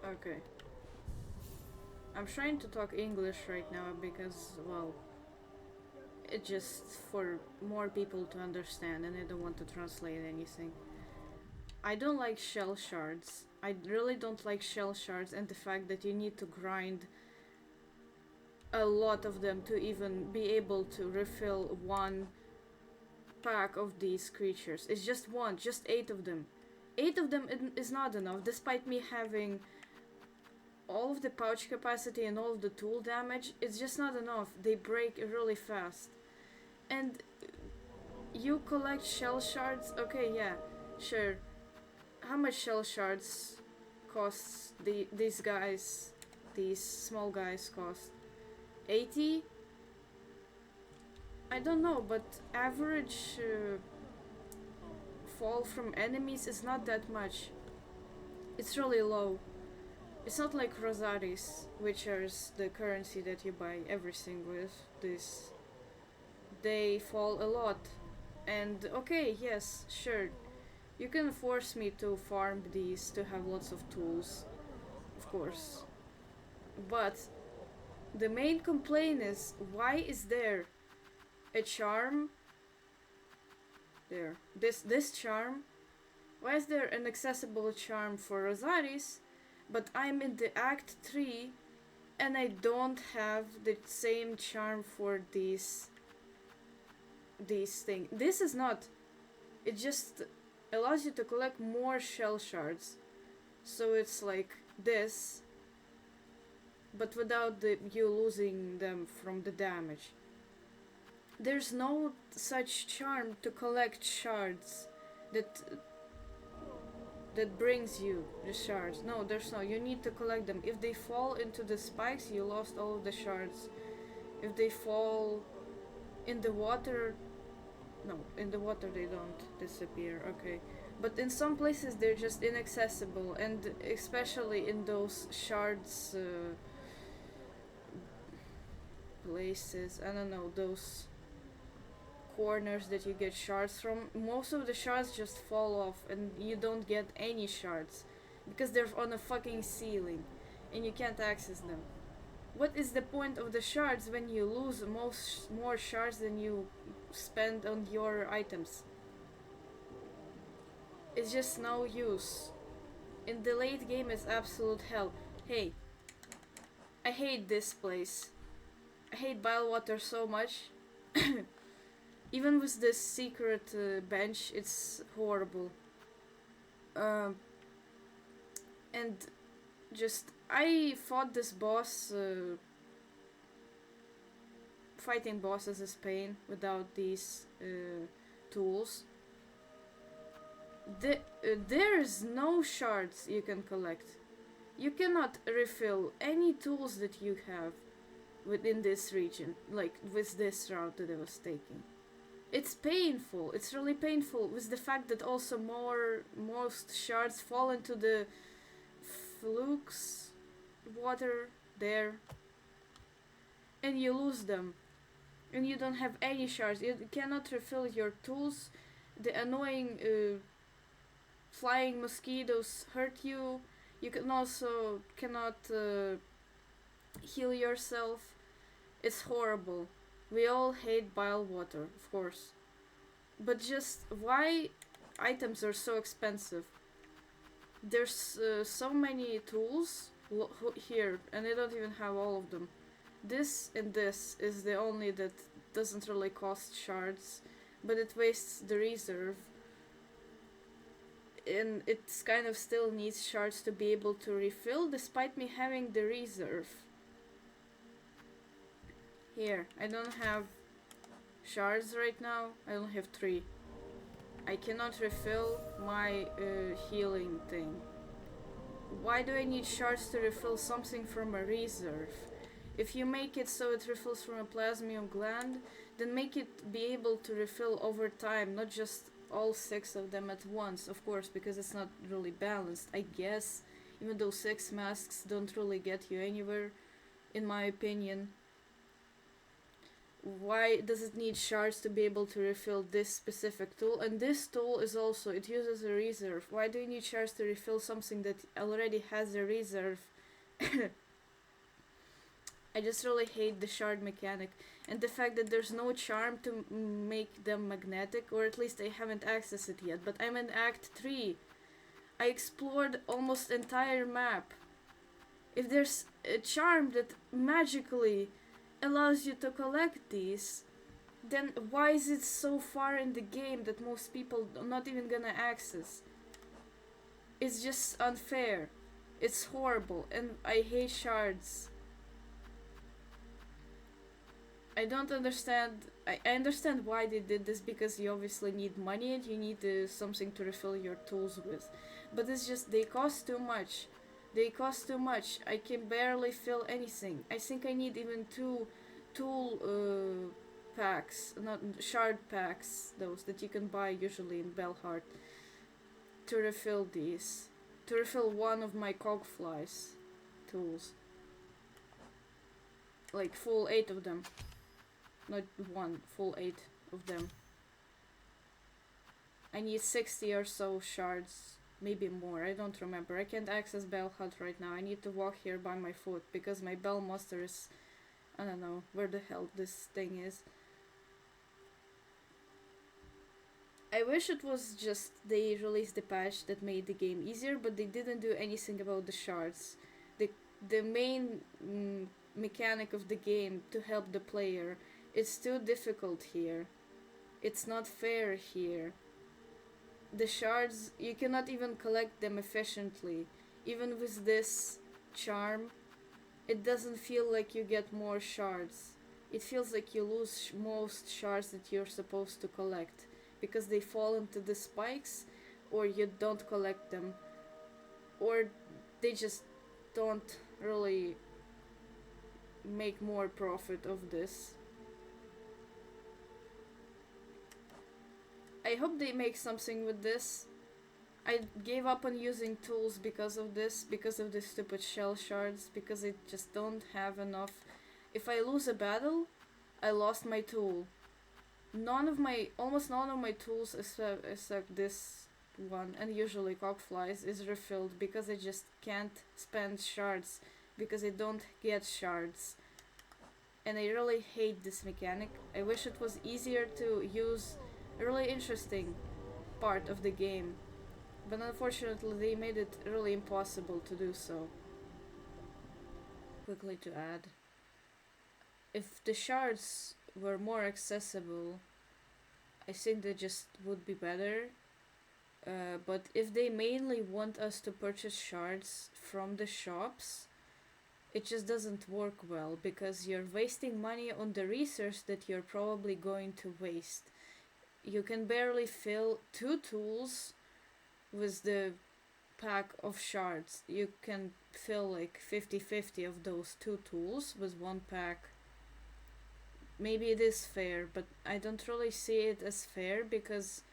Okay. I'm trying to talk English right now because, well, it's just for more people to understand and I don't want to translate anything. I don't like shell shards. I really don't like shell shards and the fact that you need to grind a lot of them to even be able to refill one pack of these creatures. It's just one, just 8 of them. 8 of them is not enough, despite me having all of the pouch capacity and all of the tool damage. It's just not enough. They break really fast. And you collect shell shards? Okay, yeah, sure. How much shell shards costs these guys? These small guys cost 80. I don't know, but average fall from enemies is not that much. It's really low. It's not like Rosaris, which is the currency that you buy everything with. This, they fall a lot. And okay, yes, sure. You can force me to farm these to have lots of tools, of course. But the main complaint is, why is there a charm there? This charm. Why is there an accessible charm for Rosaris, but I'm in the Act 3 and I don't have the same charm for these things. This is not. It just allows you to collect more shell shards. So it's like this, but without you losing them from the damage. There's no such charm to collect shards that brings you the shards. No, there's no. You need to collect them. If they fall into the spikes, you lost all of the shards. If they fall in the water, no, in the water they don't disappear. Okay, but in some places they're just inaccessible, and especially in those shards places. I don't know, those corners that you get shards from, most of the shards just fall off and you don't get any shards because they're on a fucking ceiling and you can't access them. What is the point of the shards when you lose more shards than you spend on your items? It's just no use. In the late game it's absolute hell. Hey, I hate this place. I hate Bilewater so much. Even with this secret bench, it's horrible. Um, and just, I fought this boss, fighting bosses is pain without these tools. There's no shards you can collect. You cannot refill any tools that you have within this region, like with this route that I was taking. It's painful. It's really painful with the fact that also most shards fall into the flukes water there and you lose them. And you don't have any shards. You cannot refill your tools. The annoying flying mosquitoes hurt you. You can also cannot heal yourself. It's horrible. We all hate bile water, of course. But just why items are so expensive? There's so many tools here, and I don't even have all of them. This and this is the only that doesn't really cost shards, but it wastes the reserve. And it kind of still needs shards to be able to refill, despite me having the reserve. Here, I don't have shards right now. I only have 3. I cannot refill my healing thing. Why do I need shards to refill something from a reserve? If you make it so it refills from a plasmium gland, then make it be able to refill over time, not just all 6 of them at once, of course, because it's not really balanced, I guess, even though 6 masks don't really get you anywhere, in my opinion. Why does it need shards to be able to refill this specific tool? And this tool is also, it uses a reserve. Why do you need shards to refill something that already has a reserve? I just really hate the shard mechanic, and the fact that there's no charm to make them magnetic, or at least I haven't accessed it yet. But I'm in Act 3. I explored almost entire map. If there's a charm that magically allows you to collect these, then why is it so far in the game that most people are not even gonna access? It's just unfair. It's horrible, and I hate shards. I don't understand. I understand why they did this, because you obviously need money and you need something to refill your tools with. But it's just, they cost too much. They cost too much. I can barely fill anything. I think I need even 2 tool packs, not shard packs, those that you can buy usually in Belhart, to refill these. To refill one of my cogflies tools. Like full 8 of them. Not one, full 8 of them. I need 60 or so shards, maybe more, I don't remember. I can't access Bell Hut right now. I need to walk here by my foot because my Bell Monster is, I don't know where the hell this thing is. I wish it was just they released the patch that made the game easier, but they didn't do anything about the shards. The main mechanic of the game to help the player. It's too difficult here. It's not fair here. The shards, you cannot even collect them efficiently. Even with this charm, it doesn't feel like you get more shards. It feels like you lose most shards that you're supposed to collect, because they fall into the spikes, or you don't collect them, or they just don't really make more profit of this. I hope they make something with this. I gave up on using tools because of this, because of the stupid shell shards, because I just don't have enough. If I lose a battle, I lost my tool. Almost none of my tools except this one, and usually cogflies, is refilled, because I just can't spend shards, because I don't get shards. And I really hate this mechanic. I wish it was easier to use. A really interesting part of the game, but unfortunately they made it really impossible to do so. Quickly to add, if the shards were more accessible, I think they just would be better. But if they mainly want us to purchase shards from the shops, it just doesn't work well, because you're wasting money on the research that you're probably going to waste. You can barely fill 2 tools with the pack of shards. You can fill like 50-50 of those 2 tools with 1 pack. Maybe it is fair, but I don't really see it as fair, because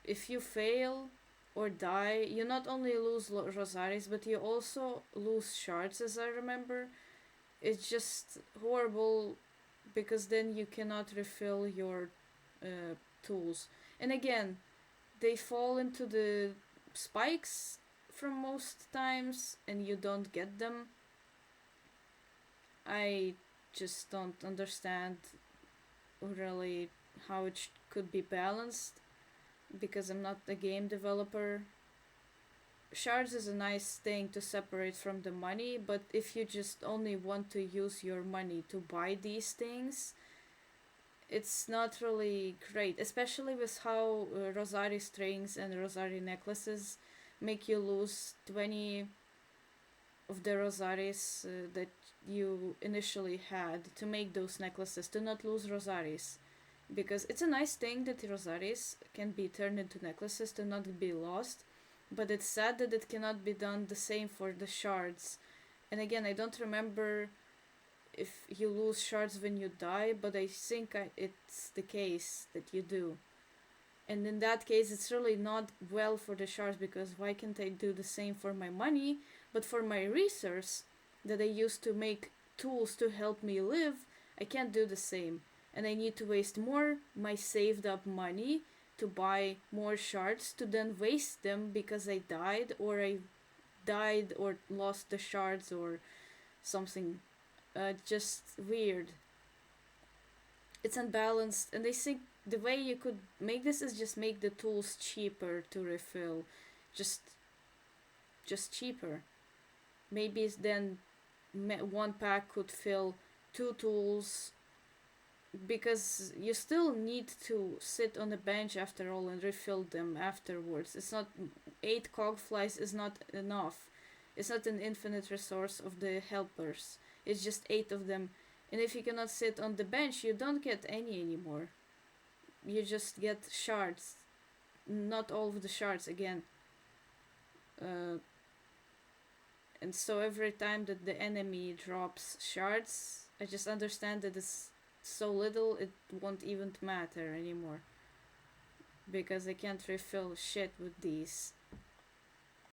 if you fail or die, you not only lose rosaries, but you also lose shards, as I remember. It's just horrible, because then you cannot refill your tools. And again, they fall into the spikes from most times, and you don't get them. I just don't understand really how it could be balanced, because I'm not a game developer. Shards is a nice thing to separate from the money, but if you just only want to use your money to buy these things, it's not really great, especially with how rosary strings and rosary necklaces make you lose 20 of the rosaries that you initially had to make those necklaces, to not lose rosaries. Because it's a nice thing that the rosaries can be turned into necklaces to not be lost, but it's sad that it cannot be done the same for the shards. And again, I don't remember if you lose shards when you die, but I think it's the case that you do. And in that case, it's really not well for the shards, because why can't I do the same for my money, but for my resource that I use to make tools to help me live, I can't do the same. and I need to waste more my saved up money to buy more shards to then waste them because I died or lost the shards or something. Just weird. It's unbalanced, and I think the way you could make this is just make the tools cheaper to refill, just just cheaper. Maybe then one pack could fill two tools, because you still need to sit on a bench after all and refill them afterwards. It's not, 8 cogflies is not enough. It's not an infinite resource of the helpers. It's just 8 of them. And if you cannot sit on the bench, you don't get any anymore. You just get shards. Not all of the shards again. Uh, and so every time that the enemy drops shards, I just understand that it's so little it won't even matter anymore. Because I can't refill shit with these.